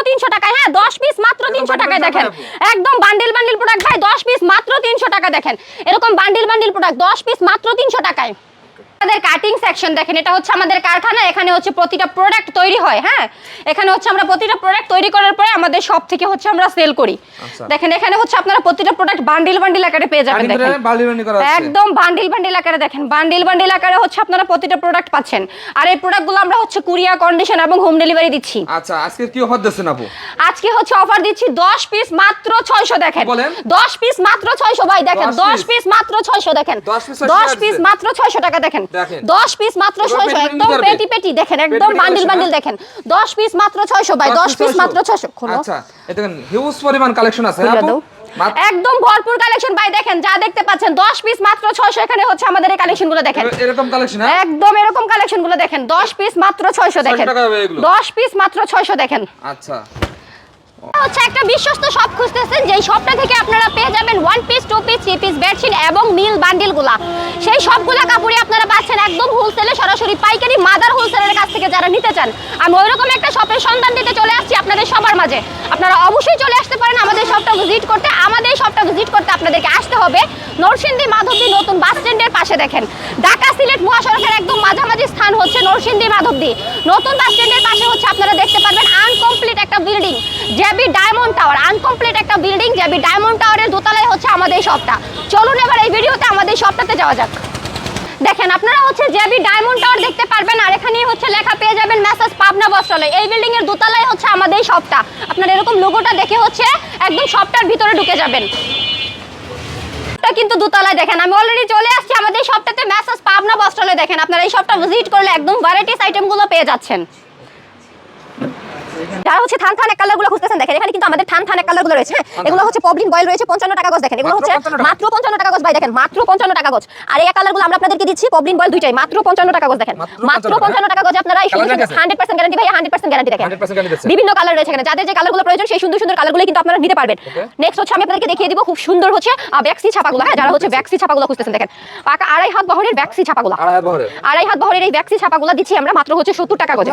300 টাকায়। হ্যাঁ 10 পিস মাত্র 300 টাকায় দেখেন, একদম বান্ডিল বান্ডিল প্রোডাক্ট ভাই, 10 পিস মাত্র 300 টাকা দেখেন, এরকম বান্ডিল বান্ডিল প্রোডাক্ট 10 পিস মাত্র 300 টাকায়। আমাদের কাটিং সেকশন দেখেন, এটা হচ্ছে আমাদের কারখানা, এখানে হচ্ছে প্রতিটা প্রোডাক্ট তৈরি হয়। হ্যাঁ এখানে হচ্ছে আমরা প্রতিটা প্রোডাক্ট তৈরি করার পরে আমাদের শপ থেকে হচ্ছে আমরা সেল করি। দেখেন এখানে হচ্ছে আপনারা প্রতিটা প্রোডাক্ট বান্ডিল বান্ডিল আকারে পেয়ে যাবেন। দেখেন একদম বান্ডিল বান্ডিল আকারে, দেখেন বান্ডিল বান্ডিল আকারে হচ্ছে আপনারা প্রতিটা প্রোডাক্ট পাচ্ছেন। আর এই প্রোডাক্টগুলো আমরা হচ্ছে কুরিয়ার কন্ডিশন এবং হোম ডেলিভারি দিচ্ছি। আচ্ছা আজকে কি অফার দিচ্ছেন আপু? আজকে হচ্ছে অফার দিচ্ছি 10 পিস মাত্র 600 দেখেন, 10 পিস মাত্র 600 ভাই দেখেন, 10 পিস মাত্র 600 দেখেন, 10 পিস মাত্র 600 টাকা দেখেন, 10 পিস মাত্র 600 একদম পেটি পেটি দেখেন, একদম বান্ডিল বান্ডিল দেখেন, 10 পিস মাত্র 600 ভাই, 10 পিস মাত্র 600। আচ্ছা এটা দেখেন হিউজ পরিমাণ কালেকশন আছে আপু, একদম ভরপুর কালেকশন ভাই, দেখেন যা দেখতে পাচ্ছেন 10 পিস মাত্র 600। এখানে হচ্ছে আমাদের এই কালেকশনগুলো দেখেন, এরকম কালেকশন একদম এরকম কালেকশনগুলো দেখেন, 10 পিস মাত্র 600 দেখেন, 10 পিস মাত্র 600 দেখেন। আচ্ছা হচ্ছে একটা বিশ্বস্ত শপ খুঁজতেছেন, যেই শপটা থেকে আপনারা পেয়ে যাবেন 1 পিস 2 পিস 3 পিস বেডশিট এবং মিল বান্ডিলগুলা। সেই সবগুলা কাপড়ই আপনারা পাচ্ছেন একদম হোলসেলে, সরাসরি পাইকারি মাদার হোলসেলের কাছ থেকে যারা নিতে চান। আমি ওইরকম একটা শপের সন্ধান দিতে চলে আসছি আপনাদের সবার মাঝে। আপনারা অবশ্যই চলে আসতে পারেন আমাদের শপটা ভিজিট করতে। আমাদের শপটা ভিজিট করতে আপনাদেরকে আসতে হবে নরসিংদী মাধবদী নতুন বাস স্ট্যান্ডের পাশে। দেখেন ঢাকা সিলেট মহাসড়কের একদম মাঝামাঝি স্থান হচ্ছে নরসিংদী মাধবদী নতুন বাস স্ট্যান্ডের পাশে হচ্ছে আপনারা দেখতে পারবেন আনকমপ্লিট একটা building, JB diamond tower. Uncomplete একটা বিল্ডিং, জেবি ডায়মন্ড টাওয়ারের দোতলায় হচ্ছে আমাদের শপটা। চলুন এবার এই ভিডিওতে আমাদের শপটাতে যাওয়া যাক। দেখেন আপনারা হচ্ছে জেবি ডায়মন্ড টাওয়ার দেখতে পারবেন, আর এখানেই হচ্ছে লেখা পেয়ে যাবেন মেসাজ পাবনা বস্ত্রালয়। এই বিল্ডিং এর দোতলায় হচ্ছে আমাদের শপটা। আপনারা এরকম লোগোটা দেখে হচ্ছে একদম শপটার ভিতরে ঢুকে যাবেন। কিন্তু দোতলায় দেখেন আমি অলরেডি চলে আসছি আমাদের শপটাতে, মেসাজ পাবনা বস্ত্রালয়। দেখেন আপনারা এই শপটা ভিজিট করলে একদম ভ্যারাইটিস আইটেমগুলো পেয়ে যাচ্ছেন। যারা হচ্ছে থান থান এক কালারগুলো খুঁজতেছেন, দেখেন এখানে কিন্তু আমাদের থান থান এক কালারগুলো রয়েছে। এগুলো হচ্ছে পবলিন বয়েল রয়েছে 55 টাকা গজ। দেখেন এগুলো হচ্ছে মাত্র 55 টাকা গজ ভাই, দেখেন মাত্র 55 টাকা গজ। আর এই কালারগুলো আমরা আপনাদেরকে দিচ্ছি পবলিন বয়েল দুইটাই মাত্র 55 টাকা গজ। দেখেন মাত্র 55 টাকা গজ আপনারা এই 100% গ্যারান্টি ভাই, 100% গ্যারান্টি। দেখেন বিভিন্ন কালার রয়েছে এখানে, যাদের যে কালারগুলো প্রয়োজন সেই সুন্দর সুন্দর কালারগুলো কিন্তু আপনারা নিতে পারবেন। নেক্সট হচ্ছে আমি আপনাদেরকে দেখিয়ে দিব খুব সুন্দর হচ্ছে ব্যাক্সি ছাপাগুলো। হ্যাঁ যারা হচ্ছে ব্যাক্সি ছাপাগুলো খুঁজতেছেন, দেখেন পাকা 2.5 হাত বহরের ব্যাক্সি ছাপাগুলো, 2.5 হাত বহরের এই ব্যাক্সি ছাপাগুলো দিচ্ছি আমরা মাত্র হচ্ছে 70 টাকা গজ,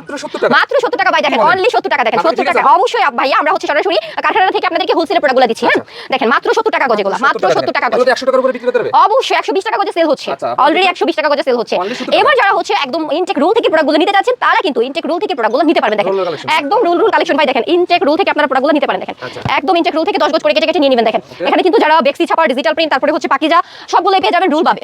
মাত্র 70 টাকা ভাই। দেখেন অনলি 70 টাকা, দেখেন 70 টাকা। অবশ্যই ভাই আমরা হচ্ছে সরাসরি কারখানা থেকে আপনাদেরকে হোলসেলে প্রোডাক্টগুলো দিচ্ছি। হ্যাঁ দেখেন মাত্র 70 টাকা গজ, এগুলো মাত্র 70 টাকা গজ। 100 টাকার উপরে বিক্রি করতে হবে অবশ্যই 120 টাকা গজে সেল হচ্ছে, অলরেডি 120 টাকা গজে সেল হচ্ছে। এবার যারা হচ্ছে একদম ইনটেক রুল থেকে প্রোডাক্টগুলো নিতে যাচ্ছেন তারা কিন্তু ইনটেক রুল থেকে প্রোডাক্টগুলো নিতে পারবেন। দেখেন একদম রুল কালেকশন ভাই, দেখেন ইনটেক রুল থেকে আপনারা প্রোডাক্টগুলো নিতে পারেন। দেখেন একদম ইনটেক রুল থেকে 10 গজ করে কেটে কেটে নিয়ে নেবেন। দেখেন এখানে কিন্তু যারা বেক্সি ছাপা, ডিজিটাল প্রিন্ট, তারপরে হচ্ছে পাকিজা সবগুলোই পেয়ে যাবেন রুল পাবে,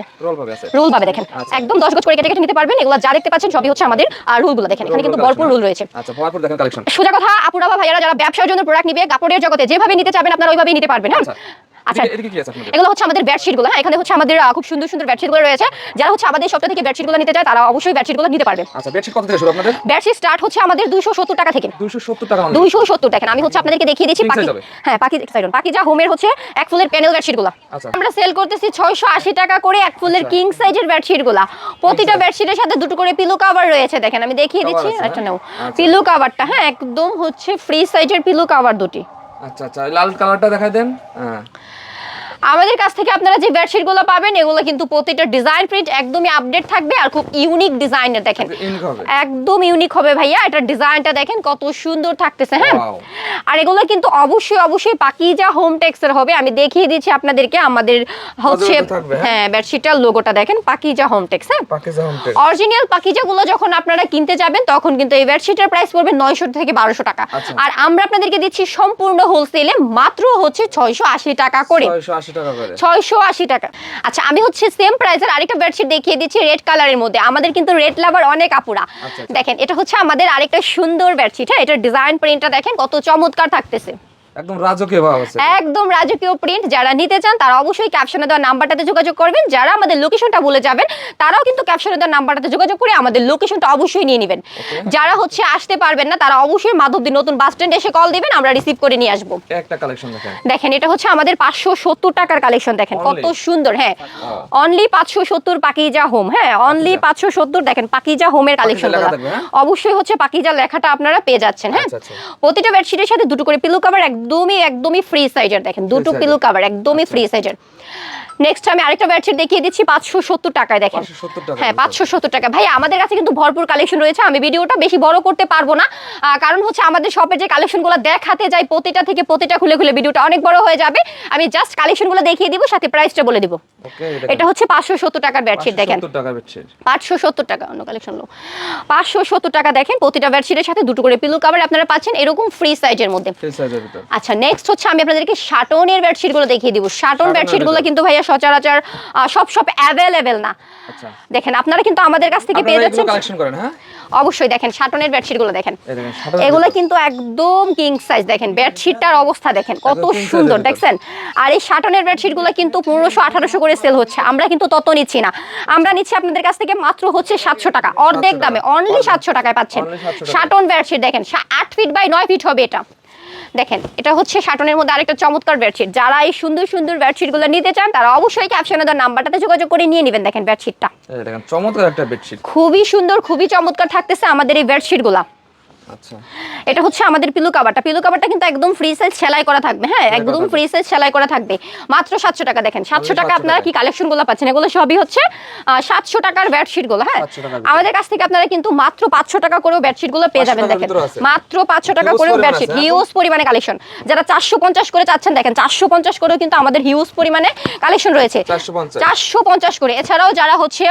রুল পাবে। দেখেন একদম 10 গজ করে কেটে কেটে নিতে পারবেন। এগুলো যা দেখতে পাচ্ছেন সবই হচ্ছে আমাদের রুলগুলো। দেখেন এখানে কিন্তু ভরপুর রুল রয়েছে। আচ্ছা ভরপুর দেখেন কালেকশন। সোজা কথা আপুরা বা ভাইয়ারা যারা ব্যবসার জন্য প্রোডাক্ট নিবে কাপড়ের জগতে যেভাবে নিতে চাবেন আপনারা ওইভাবেই নিতে পারবেন। হ্যাঁ আচ্ছা এগুলো হচ্ছে আমাদের বেডশিটগুলো। হ্যাঁ এখানে হচ্ছে আমাদের খুব সুন্দর সুন্দর বেডশিটগুলো রয়েছে। যারা হচ্ছে আমাদের শপটা থেকে বেডশিটগুলো নিতে চায় তারা অবশ্যই বেডশিটগুলো নিতে পারবে। আচ্ছা বেডশিট কত থেকে শুরু আপনাদের? বেডশিট স্টার্ট হচ্ছে আমাদের 270 টাকা থেকে। 270 টাকা, 270 দেখেন আমি হচ্ছে আপনাদেরকে দেখিয়ে দিচ্ছি পাকিজা হোমের হচ্ছে এক ফুলের প্যানেল বেডশিটগুলো আমরা সেল করতেছি 680 টাকা করে এক ফুলের কিং সাইজের বেডশিটগুলো। প্রতিটা বেডশিটের সাথে দুটো করে পিলো কভার রয়েছে। দেখেন আমি দেখিয়ে দিচ্ছি, একটা নাও পিলো কভারটা। হ্যাঁ একদম হচ্ছে ফ্রি সাইজের পিলো কভার দুটি। আচ্ছা আচ্ছা লাল কালারটা দেখাই দেন। হ্যাঁ আমাদের কাছ থেকে আপনারা যে বেডশিটগুলো পাবেন এগুলো কিন্তু প্রতিটা ডিজাইন প্রিন্ট একদমই আপডেট থাকবে আর খুব ইউনিক ডিজাইনের। দেখেন একদম ইউনিক হবে ভাইয়া, এটা ডিজাইনটা দেখেন কত সুন্দর থাকতেছে। হ্যাঁ আর এগুলো কিন্তু অবশ্যই অবশ্যই পাকিজা হোম টেক্সের হবে। আমি দেখিয়ে দিচ্ছি আপনাদেরকে আমাদের হচ্ছে হ্যাঁ বেডশিটের লোগোটা দেখেন পাকিজা হোম টেক্স। হ্যাঁ অরিজিনাল পাকিজাগুলো যখন আপনারা কিনতে যাবেন তখন কিন্তু এই বেডশিটের প্রাইস পড়বে 900 থেকে 1200 টাকা। আর আমরা আপনাদেরকে দিচ্ছি সম্পূর্ণ হোলসেলে মাত্র হচ্ছে 680 টাকা করে, 680 টাকা। আচ্ছা আমি হচ্ছে সেম প্রাইসের আরেকটা বেডশিট দেখিয়ে দিচ্ছি রেড কালারের মধ্যে। আমাদের কিন্তু রেড লাভার অনেক আপুরা। দেখেন এটা হচ্ছে আমাদের আরেকটা সুন্দর বেডশিট। হ্যাঁ এটার ডিজাইন প্রিন্টটা দেখেন কত চমৎকার থাকতেছে, একদম রাজকীয় ভাব আছে, একদম রাজকীয় প্রিন্ট। যারা নিতে চান তারা অবশ্যই ক্যাপশনে দেওয়া নাম্বারটাতে যোগাযোগ করবেন। যারা আমাদের লোকেশনটা বলে যাবেন তারাও কিন্তু ক্যাপশনে দেওয়া নাম্বারটাতে যোগাযোগ করে আমাদের লোকেশনটা অবশ্যই নিয়ে নেবেন। যারা হচ্ছে আসতে পারবেন না তারা অবশ্যই মাধবদী নতুন বাস স্ট্যান্ড এসে কল দিবেন, আমরা রিসিভ করে নিয়ে আসবো। একটা কালেকশন দেখেন এটা হচ্ছে আমাদের 570 টাকার কালেকশন। দেখেন কত সুন্দর। হ্যাঁ অনলি 570 পাকিজা হোম। হ্যাঁ অনলি 570 দেখেন পাকিজা হোমের কালেকশন। অবশ্যই হচ্ছে পাকিজা লেখাটা আপনারা পেয়ে যাচ্ছেন। হ্যাঁ প্রতিটা বেডশিটের সাথে দুটো করে পিলো কভার একদমই ফ্রি সাইজের। দেখেন দুটো পিলো কভার একদমই ফ্রি সাইজের। নেক্সট আমি আরেকটা বেডশিট দেখিয়ে দিচ্ছি 570 টাকায় দেখেন। 570 টাকা। হ্যাঁ 570 টাকা। ভাই আমাদের কাছে কিন্তু ভরপুর কালেকশন রয়েছে। আমি ভিডিওটা বেশি বড় করতে পারবো না, কারণ হচ্ছে আমাদের শপের যে কালেকশনগুলো দেখাতে যাই প্রতিটা থেকে প্রতিটা খুলে খুলে ভিডিওটা অনেক বড় হয়ে যাবে। আমি জাস্ট কালেকশনগুলো দেখিয়ে দিব, সাথে প্রাইসটা বলে দিব। ওকে, এটা হচ্ছে 570 টাকার বেডশিট দেখেন। 570 টাকা বেডশিট। 570 টাকা অন্য কালেকশন লো। 570 টাকা দেখেন। প্রতিটা বেডশিটের সাথে দুটো করে পিলো কভার আপনারা পাচ্ছেন এরকম ফ্রি সাইজের মধ্যে। ফ্রি সাইজের ভিতর। আচ্ছা নেক্সট হচ্ছে আমি আপনাদেরকে শাটনের বেডশিটগুলো দেখিয়ে দিব। শাটন বেডশিটগুলো কিন্তু ভাইয়া সচরাচর সব অ্যাভেলেবেল না। আচ্ছা, দেখেন আপনারা কিন্তু আমাদের কাছ থেকে পেয়ে যাচ্ছেন। কালেকশন করেন? হ্যাঁ অবশ্যই। দেখেন শাটনের বেডশিটগুলো দেখেন, এই দেখেন শাটন। এগুলো কিন্তু একদম কিং সাইজ। দেখেন বেডশিটটার অবস্থা দেখেন কত একদম king size সুন্দর এর ভিতর। দেখছেন। আর এই শাটনের বেডশিটগুলো কিন্তু 1500-1800 করে সেল হচ্ছে, আমরা কিন্তু তত নিচ্ছি না। আমরা নিচ্ছি আপনাদের কাছ থেকে মাত্র হচ্ছে 700 টাকা, অর্ধেক 700 দামে, টাকা। অনলি 700 টাকায় পাচ্ছেন Only 700 টাকা। Sutton bedsheet. দেখেন 8 ফিট বাই 9 ফিট হবে এটা। দেখেন এটা হচ্ছে শাটনের মধ্যে আরেকটা চমৎকার বেডশিট। যারা এই সুন্দর সুন্দর বেডশিটগুলো নিতে চান তারা অবশ্যই ক্যাপশনে দেওয়া নাম্বারটাতে যোগাযোগ করে নিয়ে নেবেন। দেখেন বেডশিটটা এই দেখেন চমৎকার একটা বেডশিট। খুবই সুন্দর, খুবই চমৎকার থাকতেছে আমাদের এই বেডশিটগুলা। আচ্ছা, এটা হচ্ছে আমাদের পিলো কাভারটা। পিলো কাভারটা কিন্তু একদম ফ্রি সাইজ সেলাই করা থাকবে। হ্যাঁ একদম ফ্রি সাইজ সেলাই করা থাকবে। মাত্র 700 টাকা। দেখেন 700 টাকা আপনারা কি কালেকশনগুলো পাচ্ছেন, এগুলো সবই হচ্ছে 700 টাকার বেডশিটগুলো। হ্যাঁ 700 টাকার ভিতর। আমাদের কাছ থেকে আপনারা কিন্তু মাত্র 500 টাকা করেও বেডশিটগুলো পেয়ে 500 যাবেন। টাকার দেখেন ভিতরে আছে। মাত্র 500 টাকা Huge করেও পরিমাণে বেডশিট, আছে, হ্যাঁ? হিউজ পরিমাণে কালেকশন। যারা 450 করে চাচ্ছেন দেখেন 450 করেও কিন্তু আমাদের হিউজ পরিমাণে কালেকশন রয়েছে। 450 450 করে। এছাড়াও যারা হচ্ছে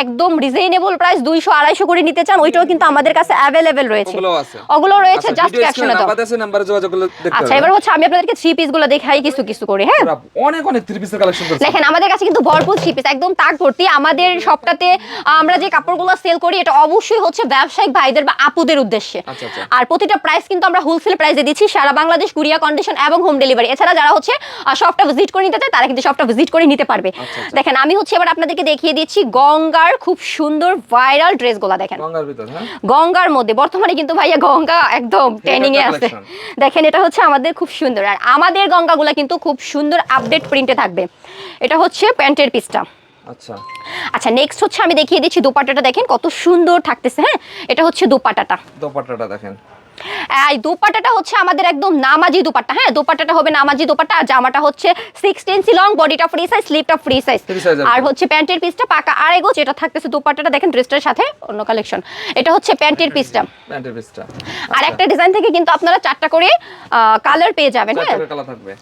একদম রিজনেবল প্রাইস 200-250 করে নিতে চান ওইটাও কিন্তু আমাদের কাছে অ্যাভেলেবেল রয়েছে। ওগুলো আছে। ওগুলো রয়েছে আচ্ছা, জাস্ট ভিডিও ক্যাপশনে স্ক্রিনে দাও। নাম্বার আছে, নাম্বারে যোগাযোগ করলে দেখতে আচ্ছা পারবেন। এবার হচ্ছে আমি আপনাদেরকে থ্রি পিস গুলো দেখাই কিছু কিছু করে। হ্যাঁ অনেক অনেক থ্রি পিসের কালেকশন করছে। দেখেন আমাদের কাছে কিন্তু ভরপুর থ্রি পিস একদম তাক ভর্তি। আমাদের সবটাতে আমরা যে কাপড়গুলো সেল করি এটা অবশ্যই হচ্ছে ব্যবসায়িক ভাইদের বা আপুদের উদ্দেশ্যে। আচ্ছা, আচ্ছা। আর প্রতিটা প্রাইস কিন্তু আমরা হোলসেল প্রাইসে দিচ্ছি সারা বাংলাদেশ, কুরিয়ার কন্ডিশন এবং হোম ডেলিভারি। এছাড়া যারা হচ্ছে শপটা ভিজিট করে নিতে চায় তারা কিন্তু শপটা ভিজিট করে নিতে পারবে। আচ্ছা, আচ্ছা। দেখেন আমি হচ্ছে এবার আপনাদেরকে দেখিয়ে দিচ্ছি গঙ্গার খুব সুন্দর ভাইরাল ড্রেসগুলো। দেখেন গঙ্গার ভিতর। হ্যাঁ গঙ্গার মধ্যে বর্তমানে কিন্তু ভাইয়া গঙ্গা একদম ট্রেনিং এ আছে। collection। দেখেন এটা হচ্ছে আমাদের খুব সুন্দর, আর আমাদের গঙ্গাগুলো কিন্তু খুব সুন্দর আপডেট প্রিন্টে থাকবে। এটা হচ্ছে প্যান্টের পিসটা। আচ্ছা, আচ্ছা নেক্সট হচ্ছে আমি দেখিয়ে দিচ্ছি দোপাট্টাটা। দেখেন কত সুন্দর থাকতেছে। হ্যাঁ এটা হচ্ছে দোপাট্টাটা। দোপাট্টাটা দেখেন। এই দোপাট্টাটা হচ্ছে আমাদের একদম নামাজি দোপাট্টা। হ্যাঁ দোপাট্টাটা হবে নামাজি দোপাট্টা, আর জামাটা হচ্ছে 6 ইঞ্চি লং, বডিটা ফ্রি সাইজ, স্লিভটা ফ্রি সাইজ। Free size আর হচ্ছে প্যান্টের পিসটা পাকা আড়াই গজ। এটা থাকতেছে দোপাট্টাটা দেখেন ড্রেসটার সাথে অন্য কালেকশন। এটা হচ্ছে প্যান্টের পিসটা। প্যান্টের পিসটা। আর একটা ডিজাইন থেকে কিন্তু আপনারা 4টা করে কালার পেয়ে যাবেন। হ্যাঁ চারটা কালার থাকবে।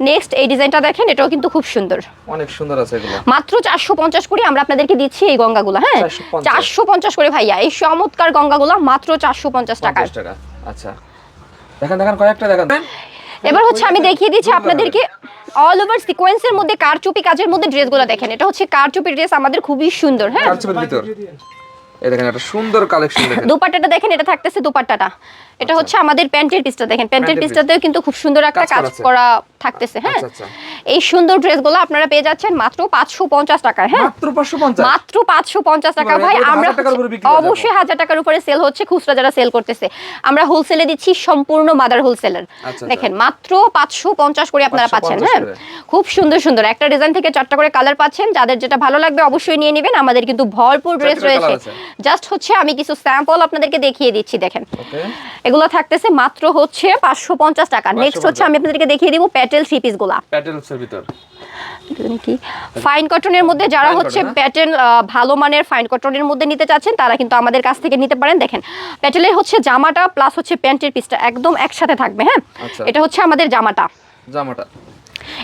নেক্সট এই ডিজাইনটা দেখেন, এটাও কিন্তু খুব সুন্দর। অনেক সুন্দর আছে এগুলো। মাত্র 450 করে আমরা আপনাদেরকে দিচ্ছি এই গঙ্গাগুলো। হ্যাঁ 450 450 করে ভাইয়া এই চমৎকার গঙ্গাগুলো মাত্র 450 টাকা। 50 টাকা। আচ্ছা দেখেন দেখেন কয়েকটা দেখেন। এবার হচ্ছে আমি দেখিয়ে দিচ্ছি আপনাদেরকে অল ওভার সিকোয়েন্সের মধ্যে কারচুপি কাজের মধ্যে ড্রেসগুলো। দেখেন এটা হচ্ছে কারচুপি ড্রেস আমাদের খুবই সুন্দর। হ্যাঁ কারচুপির ভিতর। এই দেখেন একটা সুন্দর কালেকশন দেখেন। দোপাট্টাটা দেখেন, এটা থাকতেছে দোপাট্টাটা। এটা হচ্ছে আমাদের প্যান্টের পিসটা। দেখেন প্যান্টের প্যান্টের পিসটাতেও কিন্তু খুব সুন্দর একটা কাজ কাজ করা আছে। করা থাকতেছে। হ্যাঁ আচ্ছা, আচ্ছা। এই সুন্দর ড্রেসগুলো আপনারা পেয়ে যাচ্ছেন মাত্র 550 টাকায়। হ্যাঁ মাত্র 550। মাত্র 550 টাকা। মানে ভাই এটা আমরা 1000 টাকার উপরে বিক্রি হয়ে যাবে। অবশ্যই 1000 টাকার উপরে সেল হচ্ছে খুচরা যারা সেল করতেছে। আমরা হোলসেলে দিচ্ছি সম্পূর্ণ মাদার হোলসেলার। আচ্ছা। দেখেন মাত্র 550 করে আপনারা পাচ্ছেন। 550 হ্যাঁ করে। খুব সুন্দর সুন্দর একটা ডিজাইন থেকে 4টা করে কালার পাচ্ছেন। যাদের যেটা ভালো লাগবে অবশ্যই নিয়ে নেবেন। আমাদের কিন্তু ভরপুর ড্রেস 4টা রয়েছে। কালার আছে। জাস্ট হচ্ছে আমি কিছু স্যাম্পল আপনাদেরকে দেখিয়ে দিচ্ছি। দেখেন ওকে। এগুলো থাকতেছে মাত্র হচ্ছে 550 টাকা। নেক্সট হচ্ছে আমি আপনাদেরকে দেখিয়ে দিব প্যাটেল থ্রি পিস গুলা। প্যাটেলসের ভিতর। কি ফাইন কটনের মধ্যে যারা Fine হচ্ছে cotton, হ্যাঁ? প্যাটেল ভালো মানের ফাইন কটনের মধ্যে নিতে চাচ্ছেন তারা কিন্তু আমাদের কাছ থেকে নিতে পারেন। দেখেন প্যাটেলের হচ্ছে জামাটা প্লাস হচ্ছে প্যান্টের পিসটা একদম একসাথে থাকবে। হ্যাঁ আচ্ছা। এটা হচ্ছে আমাদের জামাটা। জামাটা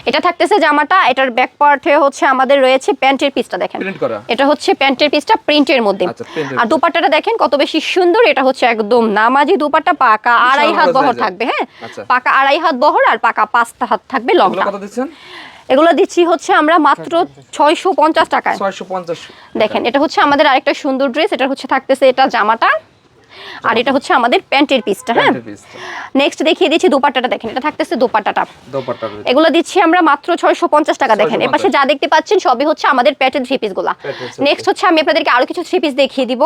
এটা থাকতেছে জামাটা। এটার ব্যাক পার্টে হচ্ছে আমাদের রয়েছে প্যান্টের পিসটা। দেখেন প্রিন্ট করা। এটা হচ্ছে প্যান্টের পিসটা প্রিন্টের মধ্যে। আচ্ছা, print এর আর দোপাট্টাটা দেখেন কত বেশি সুন্দর। এটা হচ্ছে একদম নামাজি দোপাট্টা, পাকা আড়াই হাত বহর থাকবে। হ্যাঁ আচ্ছা। পাকা আড়াই হাত বহর আর পাকা 5 হাত থাকবে এগুলো লংটা। কত দিচ্ছেন? এগুলো দিচ্ছি হচ্ছে আমরা মাত্র 650 টাকায়। 650। দেখেন এটা হচ্ছে আমাদের আরেকটা সুন্দর ড্রেস। এটা হচ্ছে থাকতেছে এটা জামাটা, আর এটা হচ্ছে আমাদের প্যান্টের পিসটা। হ্যাঁ প্যান্টের পিসটা। নেক্সট দেখিয়ে দিচ্ছি দোপাট্টাটা। দেখেন এটা থাকতেছে দোপাট্টাটা। দোপাট্টার ভিতর। এগুলো দিচ্ছি আমরা মাত্র 650 টাকা। দেখেন 650 এপাশে যা দেখতে পাচ্ছেন সবই হচ্ছে আমাদের প্যাটেল থ্রি পিস গুলা। Pattern three নেক্সট হচ্ছে আমি আপনাদেরকে আরো কিছু থ্রি পিস দেখিয়ে দিব।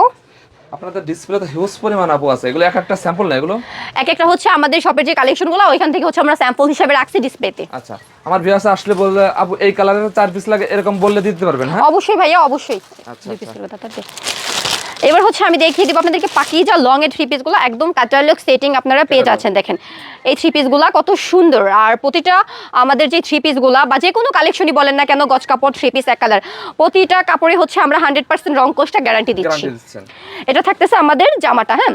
আপনাদের ডিসপ্লেতে হিউজ পরিমাণ আপু আছে। এগুলো এক একটা স্যাম্পল না এগুলো? এক একটা হচ্ছে আমাদের শপের যে কালেকশনগুলো ওইখান থেকে হচ্ছে আমরা স্যাম্পল হিসেবে রাখছি ডিসপ্লেতে। আচ্ছা আমার ভিউয়ার্স আসলে বললে আপু এই কালারের 4 পিস লাগে এরকম বললে দিতে পারবেন? হ্যাঁ অবশ্যই ভাইয়া অবশ্যই। আচ্ছা, দুই piece আচ্ছা। করে দাও তাতে। এবার হচ্ছে আমি দেখিয়ে দিব আপনাদেরকে পাকিজা লং এর থ্রি পিসগুলো একদম ক্যাটালগ সেটিং আপনারা পেয়ে যাচ্ছেন। দেখেন এই থ্রি পিসগুলো কত সুন্দর, আর প্রতিটা আমাদের যে থ্রি পিসগুলো বা যে কোনো কালেকশনই বলেন না কেন, গজ কাপড় থ্রি পিস এক কালার, প্রতিটা কাপড়ে হচ্ছে আমরা 100% রং কোষটা গ্যারান্টি দিচ্ছি। এটা থাকতেছে আমাদের জামাটা। হ্যাঁ,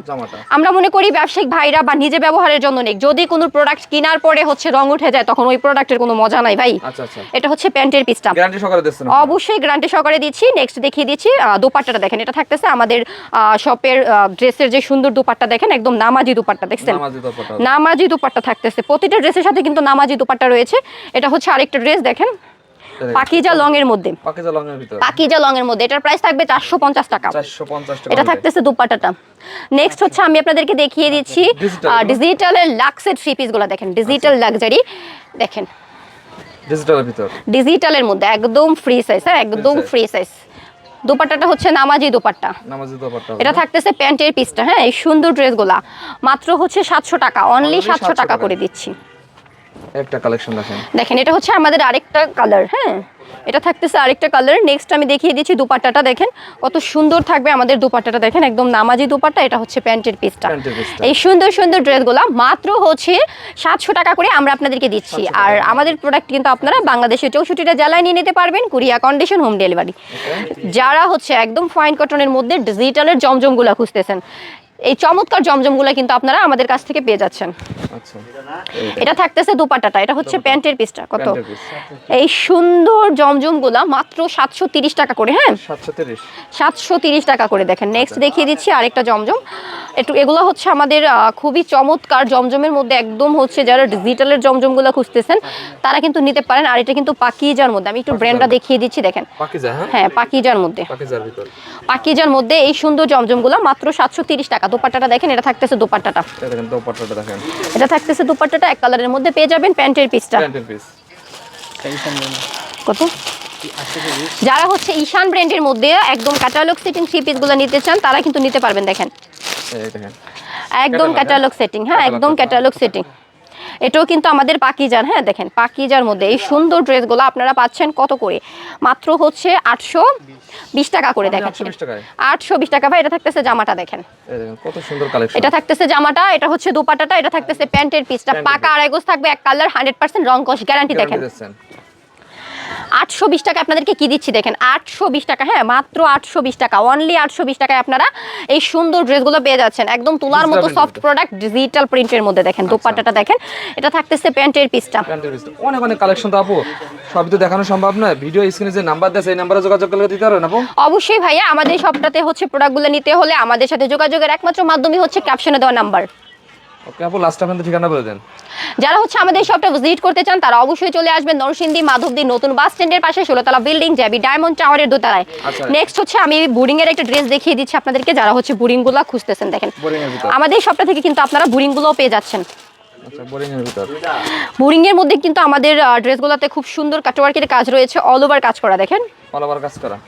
আমরা মনে করি ব্যবসায়িক ভাইরা বা নিজে ব্যবহারের জন্য নেই, যদি কোনো প্রোডাক্ট কেনার পরে হচ্ছে রং উঠে যায় তখন ওই প্রোডাক্টের কোনো মজা নাই ভাই। এটা হচ্ছে প্যান্টের পিসটা, গ্যারান্টি সহকারে দিচ্ছেন? অবশ্যই গ্যারান্টি সহকারে দিচ্ছি। নেক্সট দেখিয়ে দিচ্ছি দোপাট্টাটা। দেখেন এটা থাকতেছে আমাদের শপের ড্রেসের যে সুন্দর দোপাট্টা, দেখেন একদম নামাজি দোপাট্টা, দেখছেন নামাজি দোপাট্টা থাকতেছে। প্রতিটা ড্রেসের সাথে কিন্তু নামাজি দোপাট্টা রয়েছে। এটা হচ্ছে আরেকটা ড্রেস, দেখেন পাকিজা লং এর মধ্যে, পাকিজা লং এর মধ্যে এটার প্রাইস থাকবে 450 টাকা। এটা থাকতেছে দোপাট্টাটা। নেক্সট হচ্ছে আমি আপনাদেরকে দেখিয়ে দিচ্ছি ডিজিটালের লাক্সের থ্রি পিস গুলো। দেখেন ডিজিটাল লাক্সারি, দেখেন ডিজিটালের মধ্যে একদম ফ্রি সাইজ। হ্যাঁ, একদম ফ্রি সাইজ। দোপাট্টাটা হচ্ছে নামাজি দোপাট্টা। এটা থাকতেছে প্যান্টের পিসটা। হ্যাঁ, এই সুন্দর ড্রেসগুলা মাত্র হচ্ছে 700 টাকা, অনলি 700 টাকা করে দিচ্ছি। একটা কালেকশন দেখেন, দেখেন এটা হচ্ছে আমাদের আরেকটা কালার। হ্যাঁ, এটা থাকতেছে আরেকটা কালার। নেক্সট আমি দেখিয়ে দিচ্ছি দোপাট্টাটা। দেখেন কত সুন্দর থাকবে আমাদের দোপাট্টাটা, দেখেন একদম নামাজি দোপাট্টা। এটা হচ্ছে প্যান্টের পিসটা। এই সুন্দর সুন্দর ড্রেসগুলো মাত্র হচ্ছে 700 টাকা করে আমরা আপনাদেরকে দিচ্ছি। আর আমাদের প্রোডাক্ট কিন্তু আপনারা বাংলাদেশের 64টা জেলায় নিয়ে নিতে পারবেন, কুরিয়ার কন্ডিশন, হোম ডেলিভারি। যারা হচ্ছে একদম ফাইন কটনের মধ্যে ডিজিটালের জমজমগুলো খুঁজতেছেন, এই চমৎকার জমজমগুলো কিন্তু আপনারা আমাদের কাছ থেকে পেয়ে যাচ্ছেন। এটা থাকতেছে দোপাট্টাটা, এটা হচ্ছে প্যান্টের পিসটা। কত এই সুন্দর জমজমগুলা মাত্র 730 টাকা করে। হ্যাঁ, 730 টাকা করে। দেখেন নেক্সট দেখিয়ে দিচ্ছি আরেকটা জমজম। এগুলো হচ্ছে আমাদের খুবই চমৎকার জমজমের মধ্যে, একদম হচ্ছে যারা ডিজিটালের জমজমগুলো খুঁজতেছেন তারা কিন্তু নিতে পারেন। আর এটা কিন্তু পাকিজার মধ্যে, আমি একটু ব্র্যান্ডটা দেখিয়ে দিচ্ছি। দেখেন হ্যাঁ, পাকিজার মধ্যে, পাকিজার মধ্যে এই সুন্দর জমজমগুলো মাত্র 730 টাকা। দোপাট্টাটা দেখেন, এটা থাকতেছে দোপাট্টাটা। এটা থাকতেছে দোপাট্টাটা এক কালারের মধ্যে পেয়ে যাবেন। প্যান্টের পিসটা কত? যারা হচ্ছে ঈশান ব্র্যান্ডের মধ্যে একদম ক্যাটালগ সেটিং থ্রি পিসগুলো নিতে চান তারা কিন্তু নিতে পারবেন। দেখেন একদম ক্যাটালগ সেটিং। হ্যাঁ, একদম ক্যাটালগ সেটিং। এটাও কিন্তু আমাদের পাকিজার। হ্যাঁ, দেখেন পাকিজার মধ্যে এই সুন্দর ড্রেসগুলো আপনারা পাচ্ছেন কত করে? মাত্র হচ্ছে 820 টাকা করে। দেখেন 820 টাকা ভাই। এটা থাকতেছে জামাটা, দেখেন কত সুন্দর কালেকশন। এটা থাকতেছে জামাটা, এটা হচ্ছে দোপাট্টাটা, এটা থাকতেছে প্যান্টের পিসটা। পাকা আড়াই গজ থাকবে, এক কালার, 100% রং কস গ্যারান্টি। দেখেন 820 টাকা আপনাদেরকে কি দিচ্ছি, দেখেন 820 টাকা। হ্যাঁ, মাত্র 820 টাকা, অনলি 820 টাকায় আপনারা এই সুন্দর ড্রেসগুলো পেয়ে যাচ্ছেন। একদম তোলার মতো সফট প্রোডাক্ট, ডিজিটাল প্রিন্টের মধ্যে। দেখেন দোপাট্টাটা দেখেন, এটা থাকতেছে প্যান্টের পিসটা। অনেক অনেক কালেকশন তো আপু, সবই তো দেখানো সম্ভব না। ভিডিও স্ক্রিনে যে নাম্বার দেয় সেই নম্বরে যোগাযোগ করলে দিতে পারবেন আপু? অবশ্যই ভাইয়া, আমাদের সবটাতে হচ্ছে প্রোডাক্টগুলো নিতে হলে আমাদের সাথে যোগাযোগের একমাত্র মাধ্যমই হচ্ছে ক্যাপশনে দেওয়া নাম্বার। ওকে আপু, লাস্ট আপনাদের ঠিকানা বলে দেন। যারা হচ্ছে আমাদের শপটা ভিজিট করতে চান তারা অবশ্যই চলে আসবেন নরসিংদী মাধবদী নতুন বাস স্ট্যান্ডের পাশে 16তলা বিল্ডিং, জ্যাবি ডায়মন্ড টাওয়ারের দোতলায়। নেক্সট হচ্ছে আমি বুরিং এর একটা ড্রেস দেখিয়ে দিচ্ছি আপনাদেরকে, যারা হচ্ছে বুরিং গুলো খুঁজতেছেন। দেখেন আমাদের শপটা থেকে কিন্তু আপনারা বুরিং গুলোও পেয়ে যাচ্ছেন। বুরিং এর মধ্যে কিন্তু আমাদের ড্রেসগুলোতে খুব সুন্দর কাটওয়ার্কের কাজ রয়েছে, অল ওভার কাজ করা। দেখেন অল ওভার কাজ করা,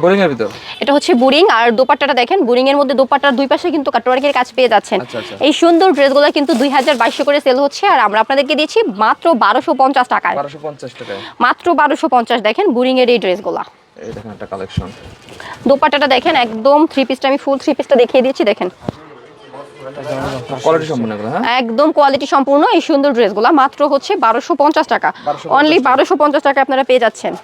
বোরিং এর ভিতর। এটা হচ্ছে বুরিং। আর দোপাট্টাটা দেখেন, বুরিং এর মধ্যে দোপাট্টার দুই পাশে কিন্তু কাটওয়ার্কের কাজ পেয়ে যাচ্ছেন। এই সুন্দর ড্রেসগুলো কিন্তু 2200 করে সেল হচ্ছে, আর আমরা আপনাদেরকে দিচ্ছি মাত্র 1250 টাকায়। 1250 টাকায়, মাত্র 1250। দেখেন বুরিং এর এই ড্রেসগুলো, এই দেখেন একটা কালেকশন। দোপাট্টাটা দেখেন একদম থ্রি পিসটা, আমি ফুল থ্রি পিসটা দেখিয়ে দিচ্ছি। দেখেন কোয়ালিটি সম্পূর্ণ এগুলো। হ্যাঁ, একদম কোয়ালিটি সম্পূর্ণ এই সুন্দর ড্রেসগুলো মাত্র হচ্ছে 1250 টাকা, অনলি 1250 টাকা আপনারা পেয়ে যাচ্ছেন।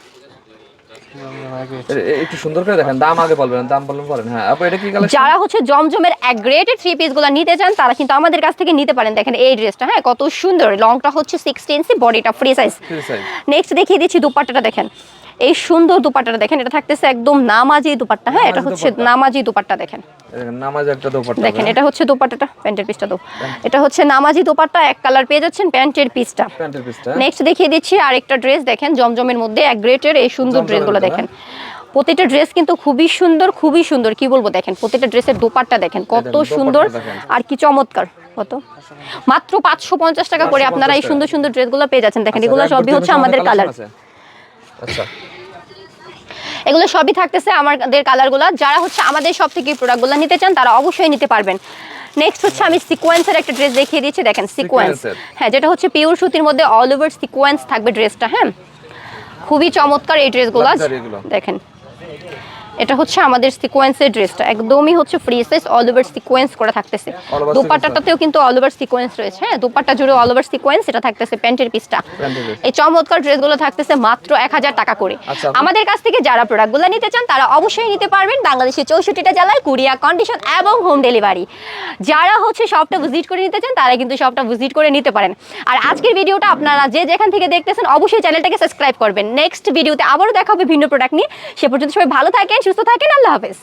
একটু সুন্দর করে দেখেন, দাম আগে বলবেন, দাম বলেন। হ্যাঁ আপু, এটা কি কালেকশন? যারা হচ্ছে জমজমের গ্রেডের থ্রি পিসগুলো নিতে চান তারা কিন্তু আমাদের কাছ থেকে নিতে পারেন। দেখেন এই ড্রেসটা, হ্যাঁ কত সুন্দর, লংটা হচ্ছে 60 ইঞ্চি, বডিটা ফ্রি সাইজ। নেক্সট দেখিয়ে দিচ্ছি দোপাট্টাটা। দেখেন এই সুন্দর দোপাট্টাটা দেখেন, এটা থাকতেছে একদম নামাজি দোপাট্টা। হ্যাঁ, এটা হচ্ছে নামাজি দোপাট্টা। দেখেন নামাজি একটা দোপাট্টা। দেখেন এটা হচ্ছে দোপাট্টাটা, প্যান্টের পিসটা তো এটা হচ্ছে নামাজি দোপাট্টা, এক কালার পেয়ে যাচ্ছেন প্যান্টের পিসটা। নেক্সট দেখিয়ে দিচ্ছি আরেকটা ড্রেস। দেখেন জমজমের মধ্যে এক গ্রেডের এই সুন্দর ড্রেসগুলো দেখেন, প্রতিটা ড্রেস কিন্তু খুবই সুন্দর, খুবই সুন্দর। কি বলবো, দেখেন প্রতিটা ড্রেসের দোপাট্টা দেখেন কত সুন্দর আর কি চমৎকার। কত? মাত্র 550 টাকা করে আপনারা এই সুন্দর সুন্দর ড্রেসগুলো পেয়ে যাচ্ছেন। দেখেন এগুলো সবই হচ্ছে আমাদের কালার। আচ্ছা, এগুলো সবই থাকতেছে আমাদের কালারগুলো। যারা হচ্ছে আমাদের সব থেকে প্রোডাক্টগুলো নিতে চান তারা অবশ্যই নিতে পারবেন। নেক্সট হচ্ছে আমি সিকোয়েন্সের একটা ড্রেস দেখিয়ে দিচ্ছি। দেখেন সিকোয়েন্স, হ্যাঁ যেটা হচ্ছে পিওর সুতির মধ্যে অল ওভার সিকোয়েন্স থাকবে ড্রেসটা। হ্যাঁ, খুবই চমৎকার এই ড্রেসগুলো। দেখেন এটা হচ্ছে আমাদের সিকোয়েন্সের ড্রেসটা, একদমই হচ্ছে free size, all over sequence করা থাকতেছে। All over দোপাট্টাটাতেও কিন্তু অল ওভার সিকোয়েন্স রয়েছে, হ্যাঁ দোপাট্টা জুড়ে অল ওভার সিকোয়েন্স, এটা থাকতেছে প্যান্টের পিসটা। Pant-এর piece। এই চমৎকার ড্রেসগুলো থাকতেছে মাত্র 1000 টাকা করে। আচ্ছা। আমাদের কাছ থেকে যারা প্রোডাক্টগুলো নিতে চান তারা অবশ্যই নিতে পারবেন বাংলাদেশের 64টা জেলায়, কুরিয়ার কন্ডিশন এবং হোম ডেলিভারি। যারা হচ্ছে শপটা ভিজিট করে নিতে চান তারা কিন্তু শপটা ভিজিট করে নিতে পারেন। আর আজকের ভিডিওটা আপনারা যে যেখান থেকে দেখতেছেন অবশ্যই চ্যানেলটাকে সাবস্ক্রাইব করবেন। নেক্সট ভিডিওতে আবারও দেখা হবে ভিন্ন প্রোডাক্ট নিয়ে। সে পর্যন্ত সবাই ভালো থাকেন, সুস্থ থাকেন, আল্লাহ হাফেজ।